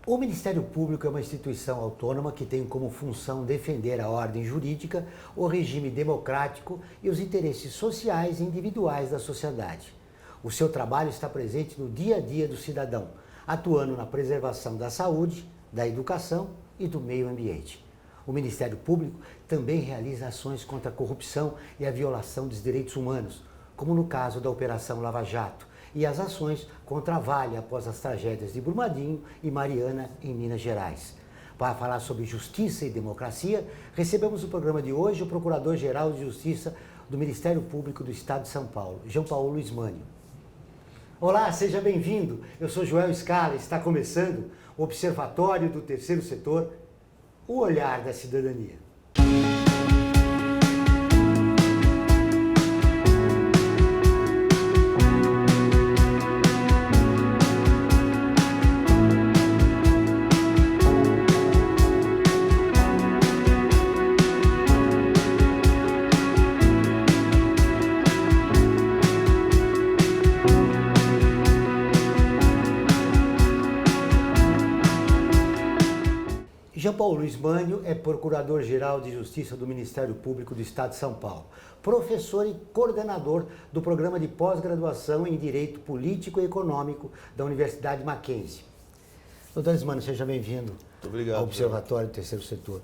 O Ministério Público é uma instituição autônoma que tem como função defender a ordem jurídica, o regime democrático e os interesses sociais e individuais da sociedade. O seu trabalho está presente no dia a dia do cidadão, atuando na preservação da saúde, da educação e do meio ambiente. O Ministério Público também realiza ações contra a corrupção e a violação dos direitos humanos, como no caso da Operação Lava Jato, e as ações contra a Vale após as tragédias de Brumadinho e Mariana, em Minas Gerais. Para falar sobre justiça e democracia, recebemos no programa de hoje o Procurador-Geral de Justiça do Ministério Público do Estado de São Paulo, João Paulo Ismânio. Olá, seja bem-vindo. Eu sou Joel Scala e está começando o Observatório do Terceiro Setor, o olhar da cidadania. João Paulo Ismânio é Procurador-Geral de Justiça do Ministério Público do Estado de São Paulo, professor e coordenador do Programa de Pós-Graduação em Direito Político e Econômico da Universidade Mackenzie. Doutor Ismânio, seja bem-vindo ao Observatório do Terceiro Setor.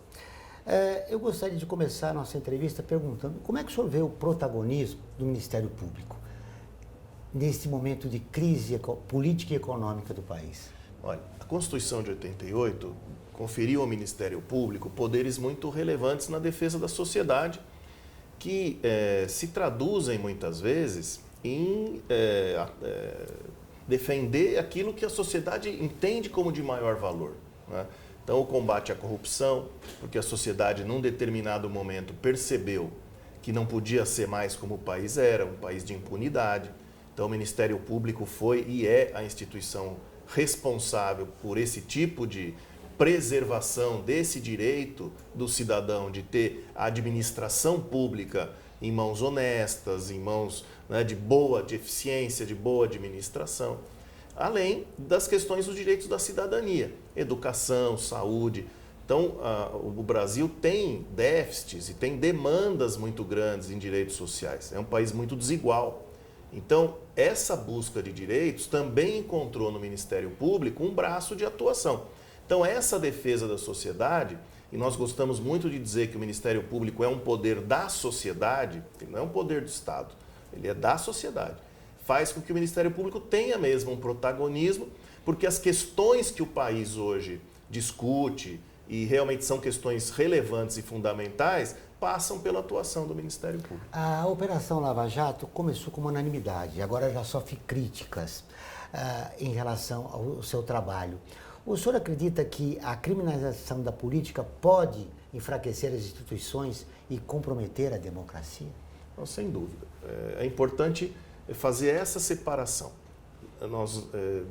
Eu gostaria de começar a nossa entrevista perguntando como é que o senhor vê o protagonismo do Ministério Público neste momento de crise política e econômica do país? Olha, a Constituição de 88 conferiu ao Ministério Público poderes muito relevantes na defesa da sociedade, que se traduzem muitas vezes em defender aquilo que a sociedade entende como de maior valor, né? Então, o combate à corrupção, porque a sociedade, num determinado momento, percebeu que não podia ser mais como o país era, um país de impunidade. Então, o Ministério Público foi e é a instituição responsável por esse tipo de preservação desse direito do cidadão de ter a administração pública em mãos honestas, em mãos, né, de eficiência, de boa administração, além das questões dos direitos da cidadania, educação, saúde. Então, o Brasil tem déficits e tem demandas muito grandes em direitos sociais. É um país muito desigual. Então, essa busca de direitos também encontrou no Ministério Público um braço de atuação. Então, essa defesa da sociedade, e nós gostamos muito de dizer que o Ministério Público é um poder da sociedade, ele não é um poder do Estado, ele é da sociedade, faz com que o Ministério Público tenha mesmo um protagonismo, porque as questões que o país hoje discute, e realmente são questões relevantes e fundamentais, passam pela atuação do Ministério Público. A Operação Lava Jato começou com unanimidade, agora já sofre críticas em relação ao seu trabalho. O senhor acredita que a criminalização da política pode enfraquecer as instituições e comprometer a democracia? Não, sem dúvida. É importante fazer essa separação. Nós,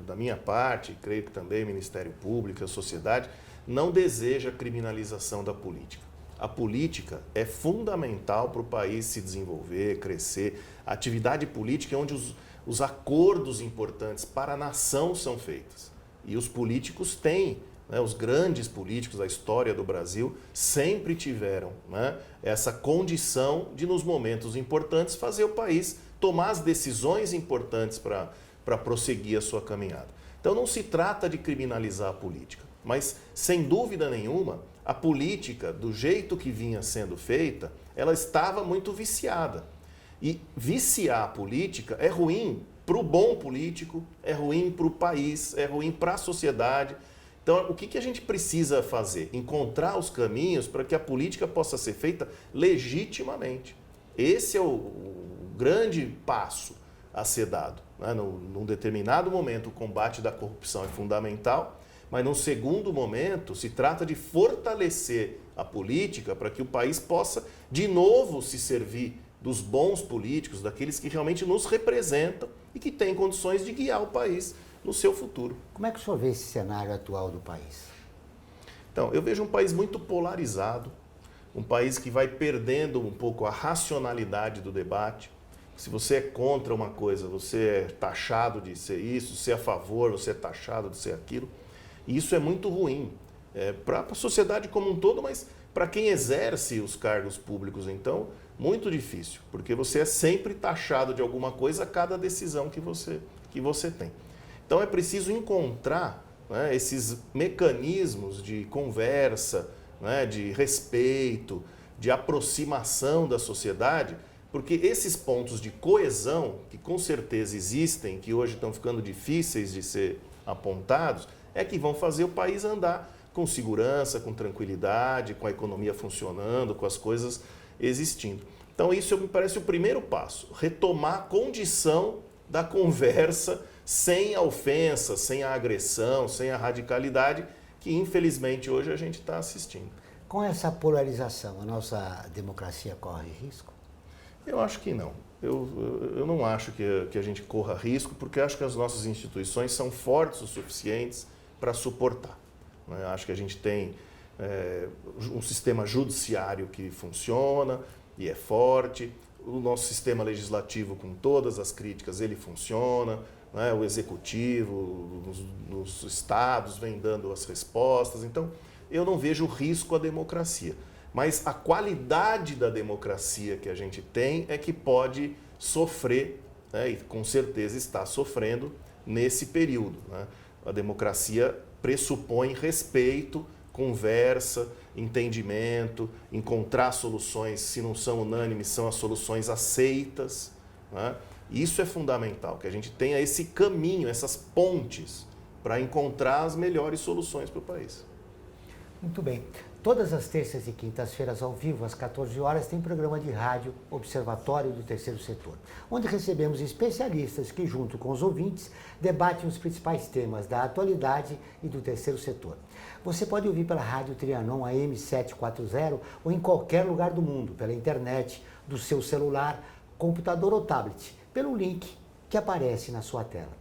da minha parte, creio que também o Ministério Público, a sociedade, não deseja a criminalização da política. A política é fundamental para o país se desenvolver, crescer. A atividade política é onde os acordos importantes para a nação são feitos. E os políticos têm, né, os grandes políticos da história do Brasil sempre tiveram, né, essa condição de, nos momentos importantes, fazer o país tomar as decisões importantes para prosseguir a sua caminhada. Então não se trata de criminalizar a política, mas, sem dúvida nenhuma, a política, do jeito que vinha sendo feita, ela estava muito viciada. E viciar a política é ruim para o bom político, é ruim para o país, é ruim para a sociedade. Então, o que a gente precisa fazer? Encontrar os caminhos para que a política possa ser feita legitimamente. Esse é o grande passo a ser dado, né? Num determinado momento, o combate da corrupção é fundamental, mas num segundo momento, se trata de fortalecer a política para que o país possa, de novo, se servir dos bons políticos, daqueles que realmente nos representam e que têm condições de guiar o país no seu futuro. Como é que o senhor vê esse cenário atual do país? Então, eu vejo um país muito polarizado, um país que vai perdendo um pouco a racionalidade do debate. Se você é contra uma coisa, você é taxado de ser isso, se é a favor, você é taxado de ser aquilo. E isso é muito ruim para a sociedade como um todo, mas para quem exerce os cargos públicos, então, muito difícil, porque você é sempre taxado de alguma coisa a cada decisão que você tem. Então é preciso encontrar, né, esses mecanismos de conversa, né, de respeito, de aproximação da sociedade, porque esses pontos de coesão, que com certeza existem, que hoje estão ficando difíceis de ser apontados, é que vão fazer o país andar com segurança, com tranquilidade, com a economia funcionando, com as coisas existindo. Então isso me parece o primeiro passo, retomar a condição da conversa sem a ofensa, sem a agressão, sem a radicalidade que infelizmente hoje a gente está assistindo. Com essa polarização, a nossa democracia corre risco? Eu acho que não. Eu não acho que a gente corra risco, porque acho que as nossas instituições são fortes o suficientes para suportar. Eu acho que a gente tem um sistema judiciário que funciona e é forte, o nosso sistema legislativo, com todas as críticas, ele funciona, né? O executivo, nos estados, vem dando as respostas. Então, eu não vejo risco à democracia. Mas a qualidade da democracia que a gente tem é que pode sofrer, né, e com certeza está sofrendo nesse período, né? A democracia pressupõe respeito, conversa, entendimento, encontrar soluções, se não são unânimes, são as soluções aceitas, né? Isso é fundamental, que a gente tenha esse caminho, essas pontes para encontrar as melhores soluções para o país. Muito bem. Todas as terças e quintas-feiras, ao vivo, às 14 horas, tem programa de rádio Observatório do Terceiro Setor, onde recebemos especialistas que, junto com os ouvintes, debatem os principais temas da atualidade e do terceiro setor. Você pode ouvir pela Rádio Trianon AM 740 ou em qualquer lugar do mundo, pela internet, do seu celular, computador ou tablet, pelo link que aparece na sua tela.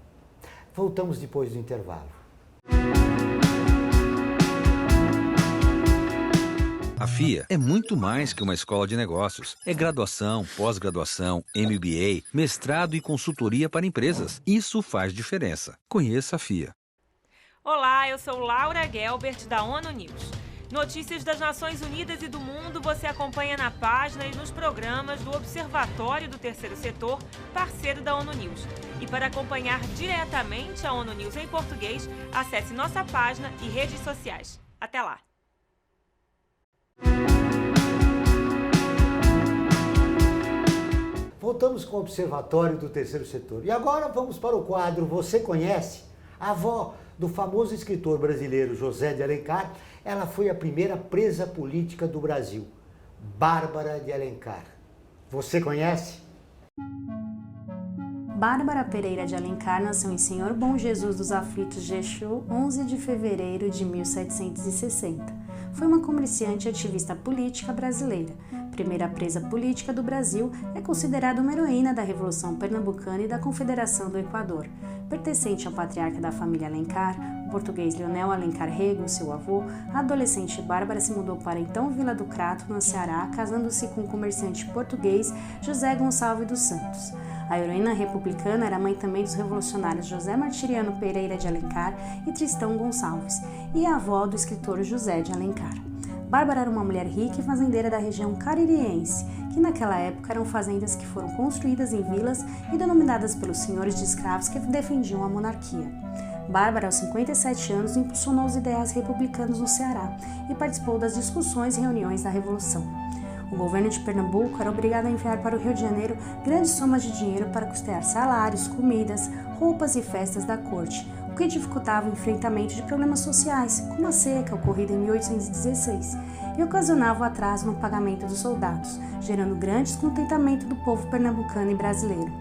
Voltamos depois do intervalo. A FIA é muito mais que uma escola de negócios. É graduação, pós-graduação, MBA, mestrado e consultoria para empresas. Isso faz diferença. Conheça a FIA. Olá, eu sou Laura Gelbert, da ONU News. Notícias das Nações Unidas e do mundo você acompanha na página e nos programas do Observatório do Terceiro Setor, parceiro da ONU News. E para acompanhar diretamente a ONU News em português, acesse nossa página e redes sociais. Até lá! Voltamos com o Observatório do Terceiro Setor. E agora vamos para o quadro Você Conhece? A avó do famoso escritor brasileiro José de Alencar, ela foi a primeira presa política do Brasil, Bárbara de Alencar. Você conhece? Bárbara Pereira de Alencar nasceu em Senhor Bom Jesus dos Aflitos de Exu, 11 de fevereiro de 1760. Foi uma comerciante e ativista política brasileira. Primeira presa política do Brasil, é considerada uma heroína da Revolução Pernambucana e da Confederação do Equador. Pertencente ao patriarca da família Alencar, o português Leonel Alencar Rego, seu avô, a adolescente Bárbara se mudou para então Vila do Crato, no Ceará, casando-se com o comerciante português José Gonçalves dos Santos. A heroína republicana era mãe também dos revolucionários José Martiriano Pereira de Alencar e Tristão Gonçalves, e a avó do escritor José de Alencar. Bárbara era uma mulher rica e fazendeira da região caririense, que naquela época eram fazendas que foram construídas em vilas e denominadas pelos senhores de escravos que defendiam a monarquia. Bárbara, aos 57 anos, impulsionou os ideais republicanos no Ceará e participou das discussões e reuniões da Revolução. O governo de Pernambuco era obrigado a enviar para o Rio de Janeiro grandes somas de dinheiro para custear salários, comidas, roupas e festas da corte, o que dificultava o enfrentamento de problemas sociais, como a seca ocorrida em 1816, e ocasionava o atraso no pagamento dos soldados, gerando grande descontentamento do povo pernambucano e brasileiro.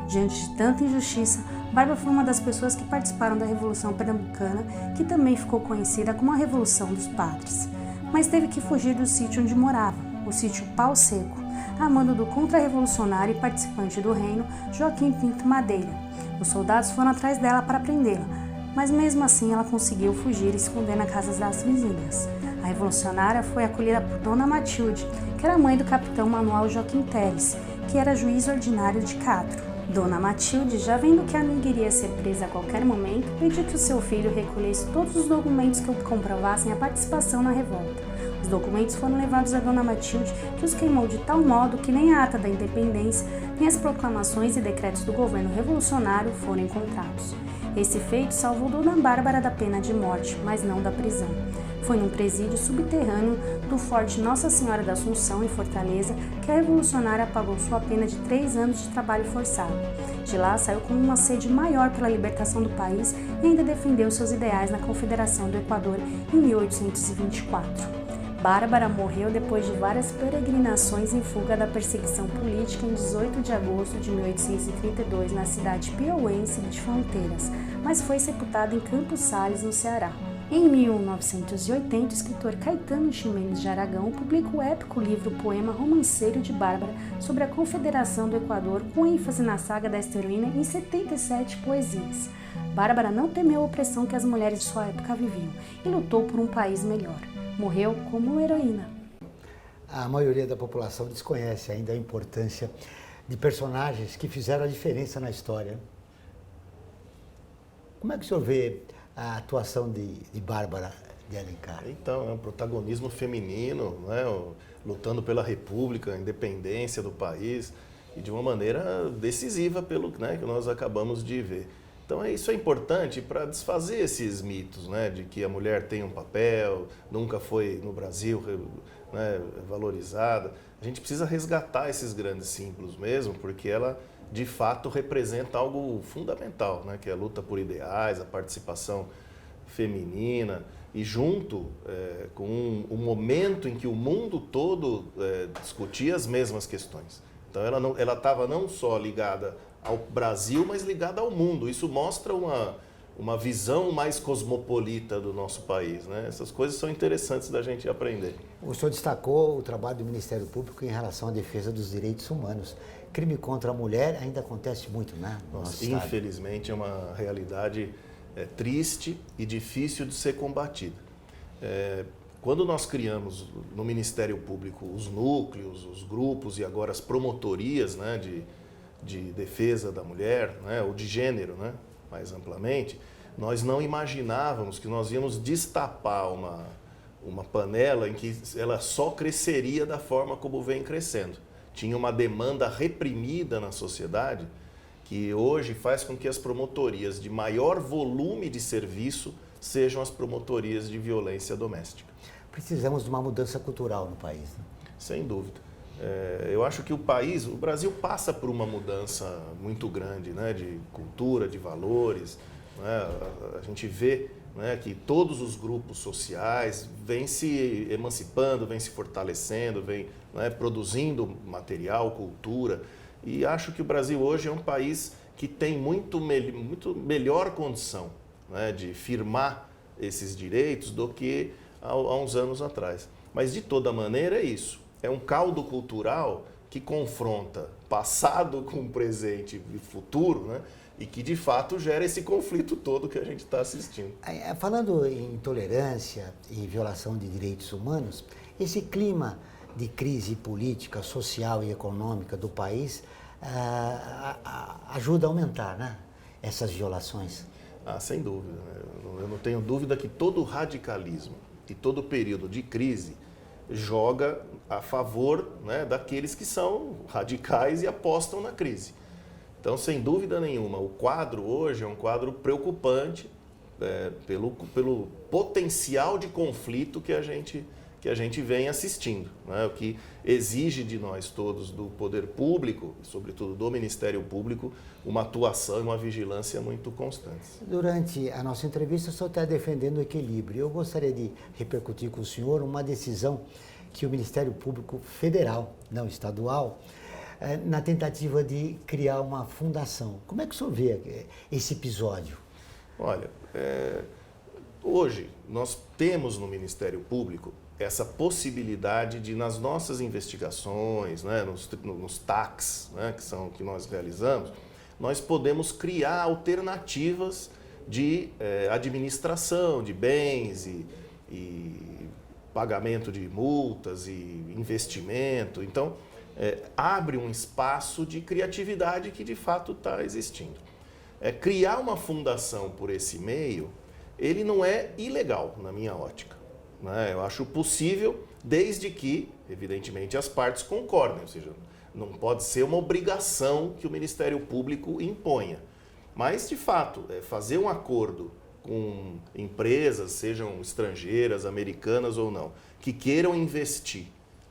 Diante de tanta injustiça, Bárbara foi uma das pessoas que participaram da Revolução Pernambucana, que também ficou conhecida como a Revolução dos Padres. Mas teve que fugir do sítio onde morava, o sítio Pau Seco, a mando do contra-revolucionário e participante do reino, Joaquim Pinto Madeira. Os soldados foram atrás dela para prendê-la, mas mesmo assim ela conseguiu fugir e esconder na casa das vizinhas. A revolucionária foi acolhida por Dona Matilde, que era mãe do capitão Manuel Joaquim Teres, que era juiz ordinário de Castro. Dona Matilde, já vendo que a amiga iria ser presa a qualquer momento, pediu que o seu filho recolhesse todos os documentos que comprovassem a participação na revolta. Os documentos foram levados a Dona Matilde, que os queimou de tal modo que nem a ata da independência, nem as proclamações e decretos do governo revolucionário foram encontrados. Esse feito salvou Dona Bárbara da pena de morte, mas não da prisão. Foi num presídio subterrâneo do Forte Nossa Senhora da Assunção, em Fortaleza, que a revolucionária pagou sua pena de 3 anos de trabalho forçado. De lá, saiu com uma sede maior pela libertação do país e ainda defendeu seus ideais na Confederação do Equador em 1824. Bárbara morreu depois de várias peregrinações em fuga da perseguição política em 18 de agosto de 1832 na cidade piauiense de Fronteiras, mas foi sepultada em Campos Sales, no Ceará. Em 1980, o escritor Caetano Ximenes de Aragão publica o épico livro-poema Romanceiro de Bárbara sobre a Confederação do Equador, com ênfase na saga desta heroína em 77 poesias. Bárbara não temeu a opressão que as mulheres de sua época viviam e lutou por um país melhor. Morreu como uma heroína. A maioria da população desconhece ainda a importância de personagens que fizeram a diferença na história. Como é que o senhor vê a atuação de Bárbara de Alencar? Então, é um protagonismo feminino, né? Lutando pela república, a independência do país, e de uma maneira decisiva, pelo que nós acabamos de ver. Então, isso é importante para desfazer esses mitos, né, de que a mulher tem um papel, nunca foi no Brasil, né, valorizada. A gente precisa resgatar esses grandes símbolos mesmo, porque ela, de fato, representa algo fundamental, né, que é a luta por ideais, a participação feminina, e junto com um momento em que o mundo todo discutia as mesmas questões. Então, ela estava não só ligada ao Brasil, mas ligada ao mundo. Isso mostra uma visão mais cosmopolita do nosso país, né? Essas coisas são interessantes da gente aprender. O senhor destacou o trabalho do Ministério Público em relação à defesa dos direitos humanos. Crime contra a mulher ainda acontece muito, né? Infelizmente, é uma realidade triste e difícil de ser combatida. Quando nós criamos no Ministério Público os núcleos, os grupos e agora as promotorias, né, de defesa da mulher, né, ou de gênero, né, mais amplamente, nós não imaginávamos que nós íamos destapar uma panela em que ela só cresceria da forma como vem crescendo. Tinha uma demanda reprimida na sociedade que hoje faz com que as promotorias de maior volume de serviço sejam as promotorias de violência doméstica. Precisamos de uma mudança cultural no país, né? Sem dúvida. Eu acho que o Brasil passa por uma mudança muito grande, né, de cultura, de valores, né? A gente vê, né, que todos os grupos sociais vêm se emancipando, vêm se fortalecendo, vêm, né, produzindo material, cultura. E acho que o Brasil hoje é um país que tem muito melhor condição, né, de firmar esses direitos do que há uns anos atrás. Mas, de toda maneira, é isso. É um caldo cultural que confronta passado com presente e futuro, né? E que, de fato, gera esse conflito todo que a gente está assistindo. Falando em intolerância e violação de direitos humanos, esse clima de crise política, social e econômica do país ajuda a aumentar, né, essas violações. Sem dúvida. Eu não tenho dúvida que todo radicalismo e todo período de crise joga a favor, né, daqueles que são radicais e apostam na crise. Então, sem dúvida nenhuma, o quadro hoje é um quadro preocupante pelo potencial de conflito que a gente vem assistindo, né, o que exige de nós todos, do poder público, sobretudo do Ministério Público, uma atuação e uma vigilância muito constantes. Durante a nossa entrevista, o senhor está defendendo o equilíbrio. Eu gostaria de repercutir com o senhor uma decisão que o Ministério Público Federal, não estadual, na tentativa de criar uma fundação. Como é que o senhor vê esse episódio? Olha, hoje nós temos no Ministério Público essa possibilidade de, nas nossas investigações, né, nos TACs, né, que nós realizamos, nós podemos criar alternativas de administração de bens e pagamento de multas e investimento. Então, abre um espaço de criatividade que de fato está existindo. Criar uma fundação por esse meio, ele não é ilegal na minha ótica, né? Eu acho possível, desde que, evidentemente, as partes concordem, ou seja, não pode ser uma obrigação que o Ministério Público imponha. Mas, de fato, fazer um acordo com empresas, sejam estrangeiras, americanas ou não, que queiram investir,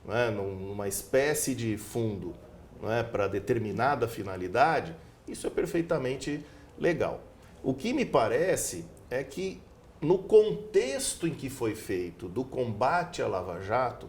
né, numa espécie de fundo, né, para determinada finalidade, isso é perfeitamente legal. O que me parece é que, no contexto em que foi feito do combate à Lava Jato,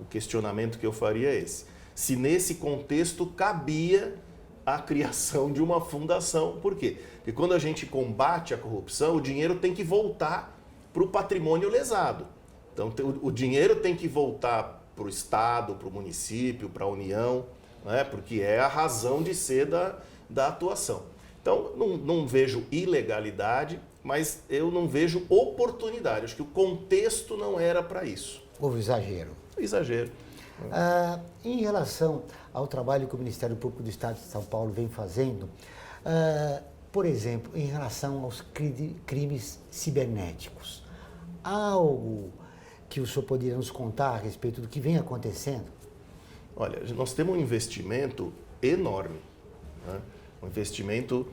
o questionamento que eu faria é esse: se nesse contexto cabia a criação de uma fundação. Por quê? Porque quando a gente combate a corrupção, o dinheiro tem que voltar para o patrimônio lesado. Então, o dinheiro tem que voltar para o Estado, para o município, para a União, né? Porque é a razão de ser da atuação. Então, não vejo ilegalidade, mas eu não vejo oportunidade. Acho que o contexto não era para isso. Houve exagero. Exagero. Em relação ao trabalho que o Ministério Público do Estado de São Paulo vem fazendo, por exemplo, em relação aos crimes cibernéticos, há algo que o senhor poderia nos contar a respeito do que vem acontecendo? Olha, nós temos um investimento enorme, né? Um investimento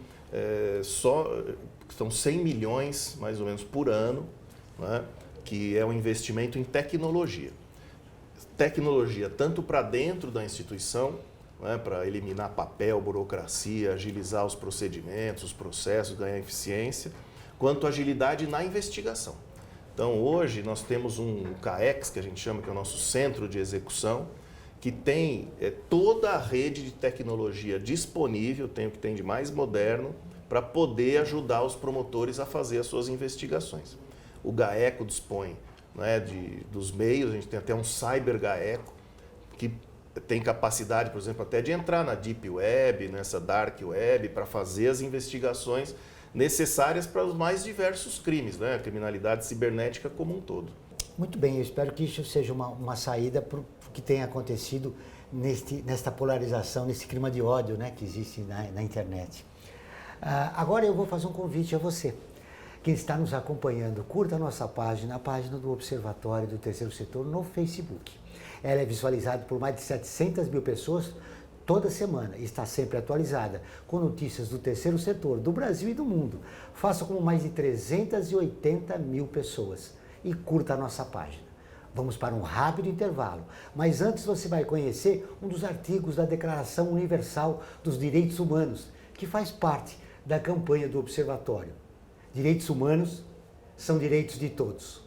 são 100 milhões, mais ou menos, por ano, né? Que é um investimento em tecnologia. Tecnologia tanto para dentro da instituição, né, para eliminar papel, burocracia, agilizar os procedimentos, os processos, ganhar eficiência, quanto agilidade na investigação. Então, hoje, nós temos um CAEX, que a gente chama, que é o nosso centro de execução, que tem toda a rede de tecnologia disponível, tem o que tem de mais moderno, para poder ajudar os promotores a fazer as suas investigações. O GAECO dispõe, né, dos meios, a gente tem até um Cyber GAECO, que tem capacidade, por exemplo, até de entrar na Deep Web, nessa Dark Web, para fazer as investigações necessárias para os mais diversos crimes, né, a criminalidade cibernética como um todo. Muito bem, eu espero que isso seja uma saída para o que tem acontecido nesta polarização, nesse clima de ódio, né, que existe na internet. Agora eu vou fazer um convite a você. Quem está nos acompanhando, curta a nossa página, a página do Observatório do Terceiro Setor no Facebook. Ela é visualizada por mais de 700 mil pessoas toda semana e está sempre atualizada com notícias do terceiro setor, do Brasil e do mundo. Faça como mais de 380 mil pessoas e curta a nossa página. Vamos para um rápido intervalo, mas antes você vai conhecer um dos artigos da Declaração Universal dos Direitos Humanos, que faz parte da campanha do Observatório. Direitos humanos são direitos de todos.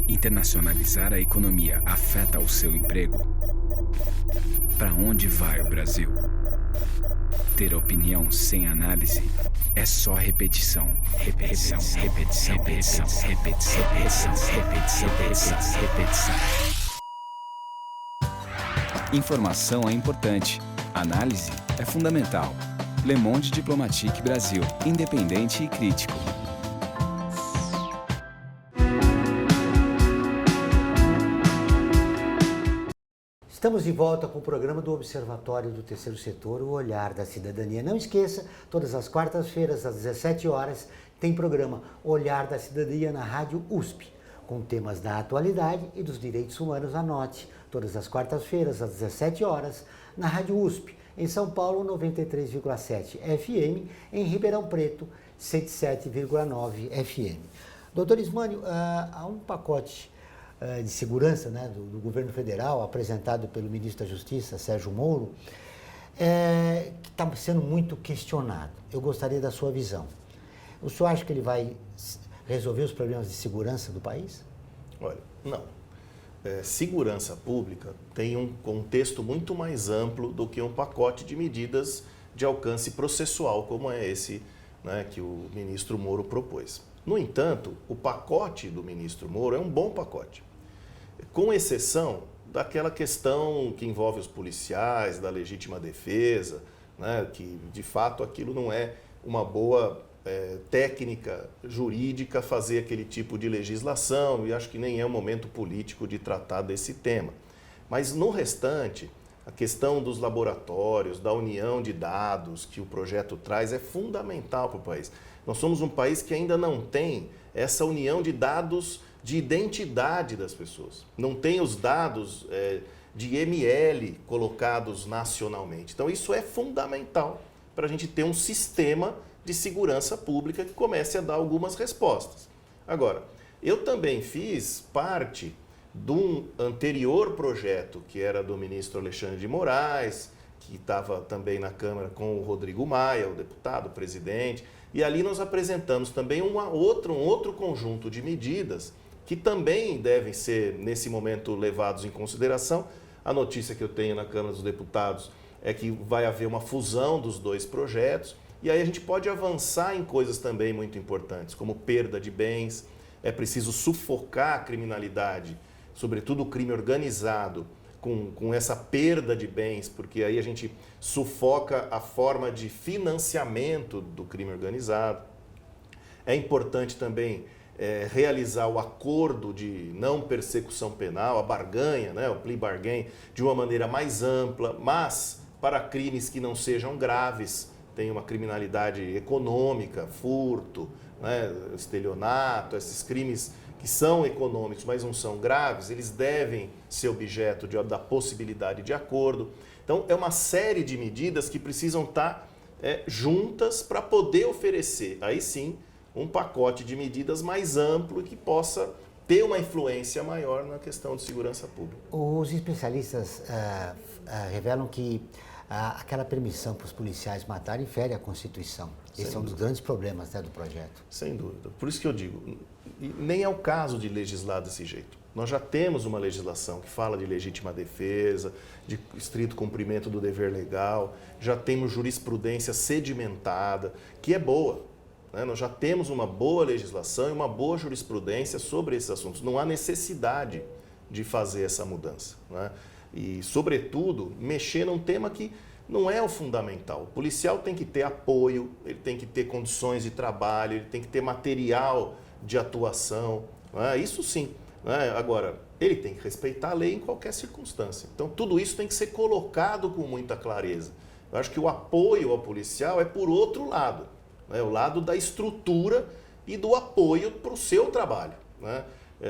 Internacionalizar a economia afeta o seu emprego? Para onde vai o Brasil? Ter opinião sem análise é só repetição, repetição, repetição, repetição, repetição, repetição, repetição, repetição, repetição. Informação é importante, análise é fundamental. Le Monde Diplomatique Brasil, independente e crítico. Estamos de volta com o programa do Observatório do Terceiro Setor, o Olhar da Cidadania. Não esqueça, todas as quartas-feiras, às 17 horas, tem programa Olhar da Cidadania na Rádio USP, com temas da atualidade e dos direitos humanos. Anote, todas as quartas-feiras, às 17 horas, na Rádio USP, em São Paulo, 93,7 FM, em Ribeirão Preto, 107,9 FM. Doutor Ismânio, há um pacote de segurança, né, do governo federal, apresentado pelo ministro da Justiça, Sérgio Moro, que está sendo muito questionado. Eu gostaria da sua visão. O senhor acha que ele vai resolver os problemas de segurança do país? Olha, não. Segurança pública tem um contexto muito mais amplo do que um pacote de medidas de alcance processual, como é esse, né, que o ministro Moro propôs. No entanto, o pacote do ministro Moro é um bom pacote, com exceção daquela questão que envolve os policiais, da legítima defesa, né, que de fato aquilo não é uma boa técnica jurídica fazer aquele tipo de legislação, e acho que nem é o momento político de tratar desse tema. Mas no restante, a questão dos laboratórios, da união de dados que o projeto traz é fundamental para o país. Nós somos um país que ainda não tem essa união de dados de identidade das pessoas. Não tem os dados de ML colocados nacionalmente. Então isso é fundamental para a gente ter um sistema de segurança pública que comece a dar algumas respostas. Agora, eu também fiz parte de um anterior projeto, que era do ministro Alexandre de Moraes, que estava também na Câmara com o Rodrigo Maia, o deputado, o presidente, e ali nós apresentamos também um outro conjunto de medidas que também devem ser, nesse momento, levados em consideração. A notícia que eu tenho na Câmara dos Deputados é que vai haver uma fusão dos dois projetos, e aí a gente pode avançar em coisas também muito importantes, como perda de bens. É preciso sufocar a criminalidade, sobretudo o crime organizado, com essa perda de bens, porque aí a gente sufoca a forma de financiamento do crime organizado. É importante também realizar o acordo de não persecução penal, a barganha, né, o plea bargain, de uma maneira mais ampla, mas para crimes que não sejam graves. Tem uma criminalidade econômica, furto, né, estelionato, esses crimes que são econômicos, mas não são graves, eles devem ser objeto da possibilidade de acordo. Então, é uma série de medidas que precisam estar juntas para poder oferecer, aí sim, um pacote de medidas mais amplo e que possa ter uma influência maior na questão de segurança pública. Os especialistas revelam que aquela permissão para os policiais matarem fere a Constituição. Esse é um dos grandes problemas, né, do projeto. Sem dúvida. Por isso que eu digo, nem é o caso de legislar desse jeito. Nós já temos uma legislação que fala de legítima defesa, de estrito cumprimento do dever legal, já temos jurisprudência sedimentada, que é boa, né? Nós já temos uma boa legislação e uma boa jurisprudência sobre esses assuntos. Não há necessidade de fazer essa mudança, né? E, sobretudo, mexer num tema que não é o fundamental. O policial tem que ter apoio, ele tem que ter condições de trabalho, ele tem que ter material de atuação, né? Isso sim, né? Agora, ele tem que respeitar a lei em qualquer circunstância. Então, tudo isso tem que ser colocado com muita clareza. Eu acho que o apoio ao policial é por outro lado, né? O lado da estrutura e do apoio para o seu trabalho, né?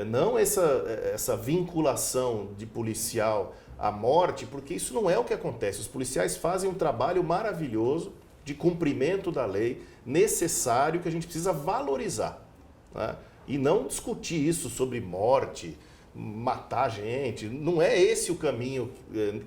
Não essa vinculação de policial à morte, porque isso não é o que acontece. Os policiais fazem um trabalho maravilhoso de cumprimento da lei, necessário, que a gente precisa valorizar, né? E não discutir isso sobre morte, matar gente. Não é esse o caminho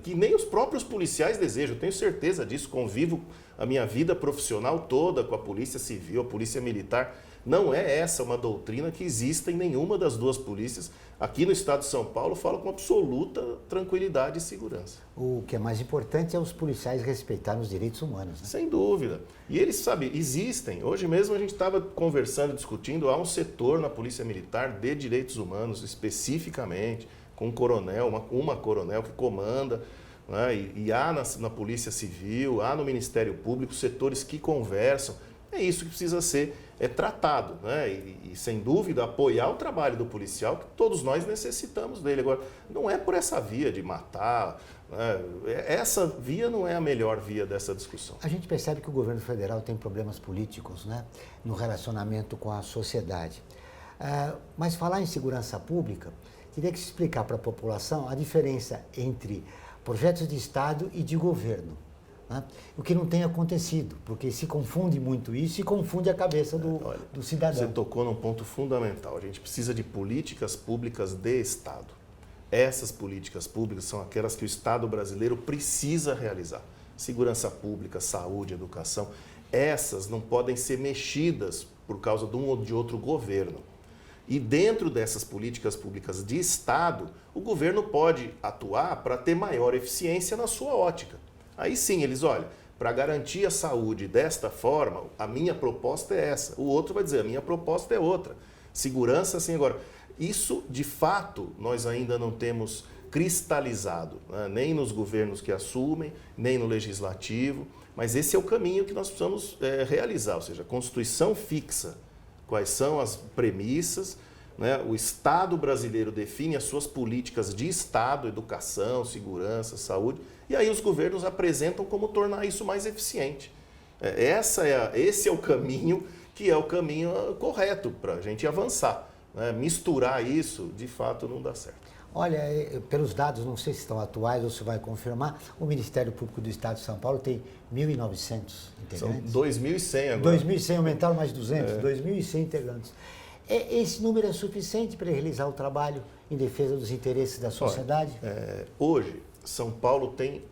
que nem os próprios policiais desejam. Eu tenho certeza disso, convivo a minha vida profissional toda com a Polícia Civil, a Polícia Militar. Não é essa uma doutrina que exista em nenhuma das duas polícias. Aqui no estado de São Paulo, eu falo com absoluta tranquilidade e segurança. O que é mais importante é os policiais respeitarem os direitos humanos, né? Sem dúvida. E eles, sabe, existem. Hoje mesmo a gente estava conversando, discutindo, há um setor na Polícia Militar de direitos humanos, especificamente, com um coronel, uma coronel que comanda, né? E há na Polícia Civil, há no Ministério Público setores que conversam. É isso que precisa ser tratado, né? E, sem dúvida, apoiar o trabalho do policial, que todos nós necessitamos dele. Agora, não é por essa via de matar, né? Essa via não é a melhor via dessa discussão. A gente percebe que o governo federal tem problemas políticos, né, no relacionamento com a sociedade. Mas falar em segurança pública, teria que se explicar para a população a diferença entre projetos de Estado e de governo, né? O que não tem acontecido, porque se confunde muito isso e confunde a cabeça do cidadão. Você tocou num ponto fundamental. A gente precisa de políticas públicas de Estado. Essas políticas públicas são aquelas que o Estado brasileiro precisa realizar. Segurança pública, saúde, educação. Essas não podem ser mexidas por causa de um ou de outro governo. E dentro dessas políticas públicas de Estado, o governo pode atuar para ter maior eficiência na sua ótica. Aí sim, eles olham, para garantir a saúde desta forma, a minha proposta é essa. O outro vai dizer, a minha proposta é outra. Segurança, assim, agora. Isso, de fato, nós ainda não temos cristalizado, né? Nem nos governos que assumem, nem no legislativo, mas esse é o caminho que nós precisamos realizar, ou seja, a Constituição fixa quais são as premissas, né? O Estado brasileiro define as suas políticas de Estado, educação, segurança, saúde, e aí os governos apresentam como tornar isso mais eficiente. Esse é o caminho que é o caminho correto para a gente avançar. Né? Misturar isso, de fato, não dá certo. Olha, pelos dados, não sei se estão atuais ou se vai confirmar, o Ministério Público do Estado de São Paulo tem 1.900 integrantes. São 2.100 agora. 2.100, aumentaram mais 200, 2.100 integrantes. Esse número é suficiente para realizar o trabalho em defesa dos interesses da sociedade? Olha, hoje, São Paulo tem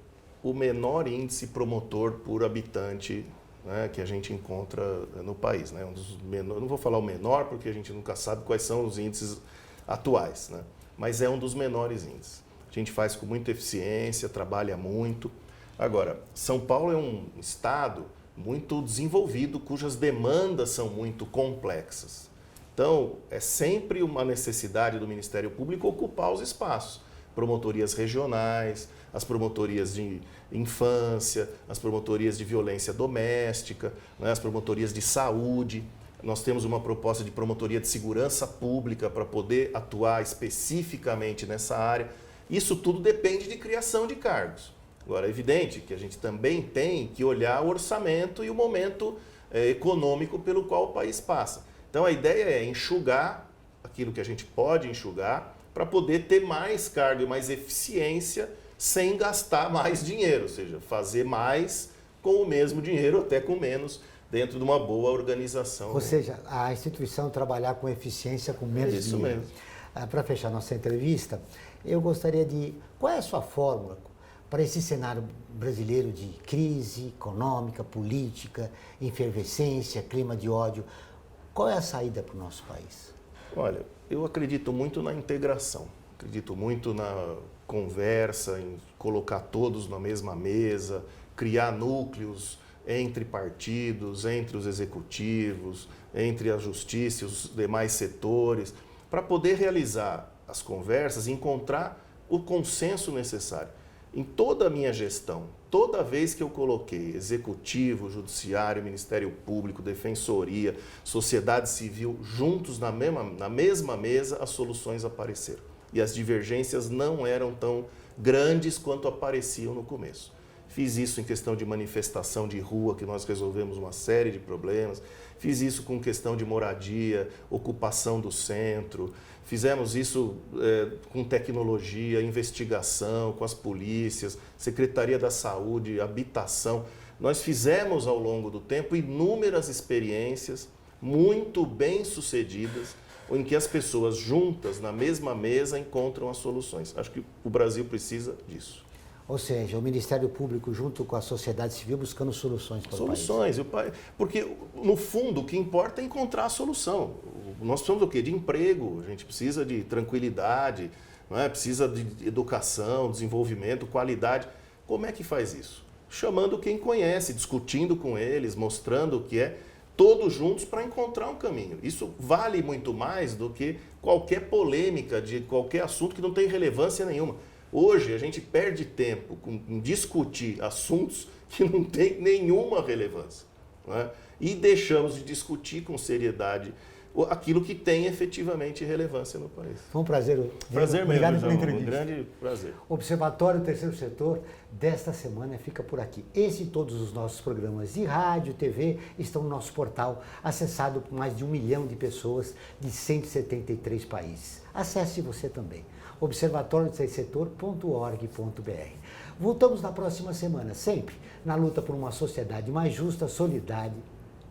o menor índice promotor por habitante, né, que a gente encontra no país. Né? Um dos menores, não vou falar o menor, porque a gente nunca sabe quais são os índices atuais, né? Mas é um dos menores índices. A gente faz com muita eficiência, trabalha muito. Agora, São Paulo é um estado muito desenvolvido, cujas demandas são muito complexas. Então, é sempre uma necessidade do Ministério Público ocupar os espaços. Promotorias regionais, as promotorias de infância, as promotorias de violência doméstica, né, as promotorias de saúde. Nós temos uma proposta de promotoria de segurança pública para poder atuar especificamente nessa área. Isso tudo depende de criação de cargos. Agora, é evidente que a gente também tem que olhar o orçamento e o momento econômico pelo qual o país passa. Então, a ideia é enxugar aquilo que a gente pode enxugar para poder ter mais cargo e mais eficiência sem gastar mais dinheiro, ou seja, fazer mais com o mesmo dinheiro, até com menos, dentro de uma boa organização. Ou seja, a instituição trabalhar com eficiência, com menos dinheiro. Isso mesmo. Para fechar nossa entrevista, eu gostaria de... Qual é a sua fórmula para esse cenário brasileiro de crise econômica, política, efervescência, clima de ódio? Qual é a saída para o nosso país? Olha, eu acredito muito na integração. Acredito muito na conversa, em colocar todos na mesma mesa, criar núcleos entre partidos, entre os executivos, entre a justiça e os demais setores, para poder realizar as conversas e encontrar o consenso necessário. Em toda a minha gestão, toda vez que eu coloquei executivo, judiciário, Ministério Público, defensoria, sociedade civil, juntos na mesma mesa, as soluções apareceram. E as divergências não eram tão grandes quanto apareciam no começo. Fiz isso em questão de manifestação de rua, que nós resolvemos uma série de problemas. Fiz isso com questão de moradia, ocupação do centro. Fizemos isso com tecnologia, investigação, com as polícias, Secretaria da Saúde, habitação. Nós fizemos ao longo do tempo inúmeras experiências muito bem-sucedidas, em que as pessoas juntas, na mesma mesa, encontram as soluções. Acho que o Brasil precisa disso. Ou seja, o Ministério Público junto com a sociedade civil buscando soluções para o país. Soluções, porque no fundo o que importa é encontrar a solução. Nós precisamos do quê? De emprego, a gente precisa de tranquilidade, não é? Precisa de educação, desenvolvimento, qualidade. Como é que faz isso? Chamando quem conhece, discutindo com eles, mostrando o que é, todos juntos para encontrar um caminho. Isso vale muito mais do que qualquer polêmica de qualquer assunto que não tem relevância nenhuma. Hoje a gente perde tempo em discutir assuntos que não têm nenhuma relevância, não é? E deixamos de discutir com seriedade aquilo que tem efetivamente relevância no país. Foi um prazer. Prazer Obrigado mesmo, pela entrevista. Um grande prazer. O Observatório Terceiro Setor desta semana fica por aqui. Esse e todos os nossos programas de rádio, TV estão no nosso portal, acessado por mais de 1 milhão de pessoas de 173 países. Acesse você também. observatorioterceirsetor.org.br. Voltamos na próxima semana, sempre na luta por uma sociedade mais justa, solidária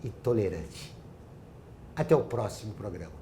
e tolerante. Até o próximo programa.